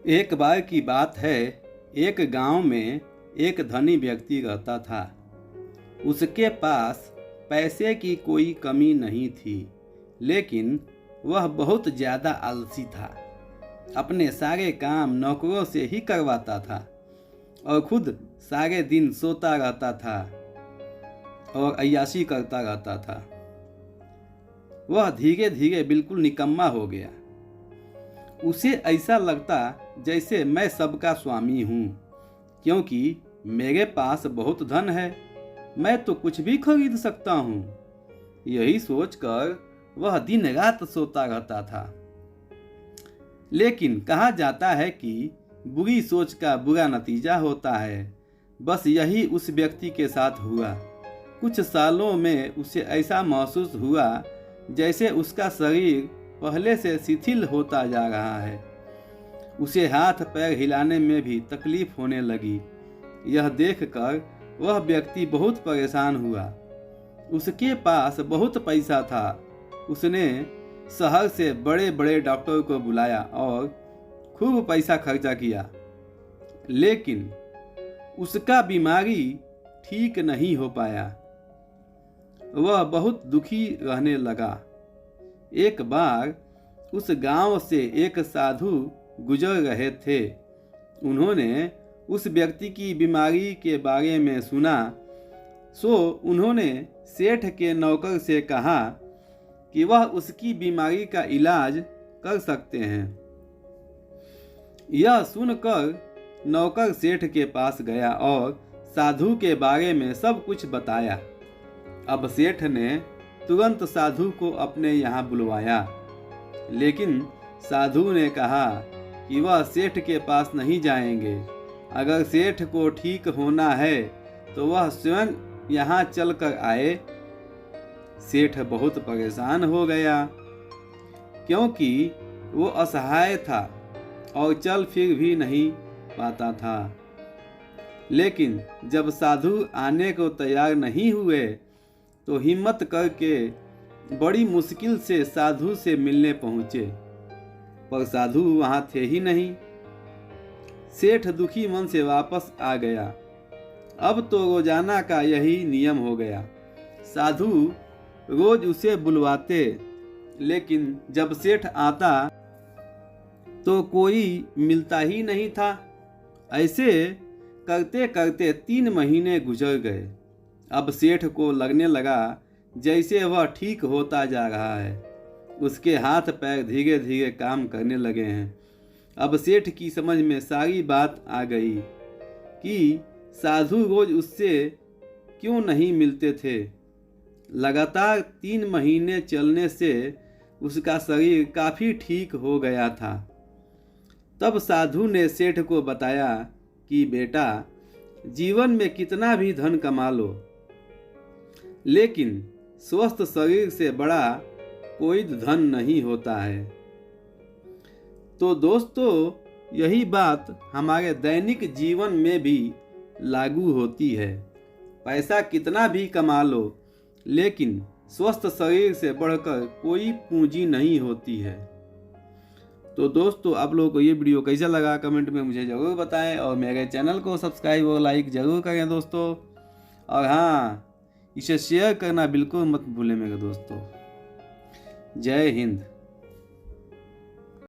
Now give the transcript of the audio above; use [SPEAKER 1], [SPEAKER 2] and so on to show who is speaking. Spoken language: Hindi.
[SPEAKER 1] एक बार की बात है, एक गांव में एक धनी व्यक्ति रहता था। उसके पास पैसे की कोई कमी नहीं थी, लेकिन वह बहुत ज़्यादा आलसी था। अपने सारे काम नौकरों से ही करवाता था और खुद सारे दिन सोता रहता था और अय्याशी करता रहता था। वह धीरे धीरे बिल्कुल निकम्मा हो गया। उसे ऐसा लगता जैसे मैं सबका स्वामी हूँ, क्योंकि मेरे पास बहुत धन है, मैं तो कुछ भी खरीद सकता हूँ। यही सोचकर वह दिन रात सोता रहता था। लेकिन कहा जाता है कि बुरी सोच का बुरा नतीजा होता है। बस यही उस व्यक्ति के साथ हुआ। कुछ सालों में उसे ऐसा महसूस हुआ जैसे उसका शरीर पहले से शिथिल होता जा रहा है। उसे हाथ पैर हिलाने में भी तकलीफ होने लगी। यह देखकर वह व्यक्ति बहुत परेशान हुआ। उसके पास बहुत पैसा था। उसने शहर से बड़े बड़े डॉक्टर को बुलाया और खूब पैसा खर्चा किया, लेकिन उसका बीमारी ठीक नहीं हो पाया। वह बहुत दुखी रहने लगा। एक बार उस गांव से एक साधु गुजर रहे थे। उन्होंने उस व्यक्ति की बीमारी के बारे में सुना, सो उन्होंने सेठ के नौकर से कहा कि वह उसकी बीमारी का इलाज कर सकते हैं। यह सुनकर नौकर सेठ के पास गया और साधु के बारे में सब कुछ बताया। अब सेठ ने तुरंत साधु को अपने यहाँ बुलवाया, लेकिन साधु ने कहा कि वह सेठ के पास नहीं जाएंगे। अगर सेठ को ठीक होना है तो वह स्वयं यहाँ चलकर आए। सेठ बहुत परेशान हो गया, क्योंकि वो असहाय था और चल फिर भी नहीं पाता था। लेकिन जब साधु आने को तैयार नहीं हुए तो हिम्मत करके बड़ी मुश्किल से साधु से मिलने पहुँचे, पर साधु वहाँ थे ही नहीं। सेठ दुखी मन से वापस आ गया। अब तो रोजाना का यही नियम हो गया। साधु रोज उसे बुलवाते, लेकिन जब सेठ आता तो कोई मिलता ही नहीं था। ऐसे करते करते 3 महीने गुजर गए। अब सेठ को लगने लगा जैसे वह ठीक होता जा रहा है। उसके हाथ पैर धीरे धीरे काम करने लगे हैं। अब सेठ की समझ में सारी बात आ गई कि साधु रोज उससे क्यों नहीं मिलते थे। लगातार 3 महीने चलने से उसका शरीर काफ़ी ठीक हो गया था। तब साधु ने सेठ को बताया कि बेटा, जीवन में कितना भी धन कमा लो, लेकिन स्वस्थ शरीर से बड़ा कोई धन नहीं होता है। तो दोस्तों, यही बात हमारे दैनिक जीवन में भी लागू होती है। पैसा कितना भी कमा लो, लेकिन स्वस्थ शरीर से बढ़कर कोई पूंजी नहीं होती है। तो दोस्तों, आप लोगों को ये वीडियो कैसा लगा कमेंट में मुझे ज़रूर बताएं और मेरे चैनल को सब्सक्राइब और लाइक ज़रूर करें दोस्तों। और हाँ, इसे शेयर करना बिल्कुल मत भूलें मेरे दोस्तों। जय हिंद।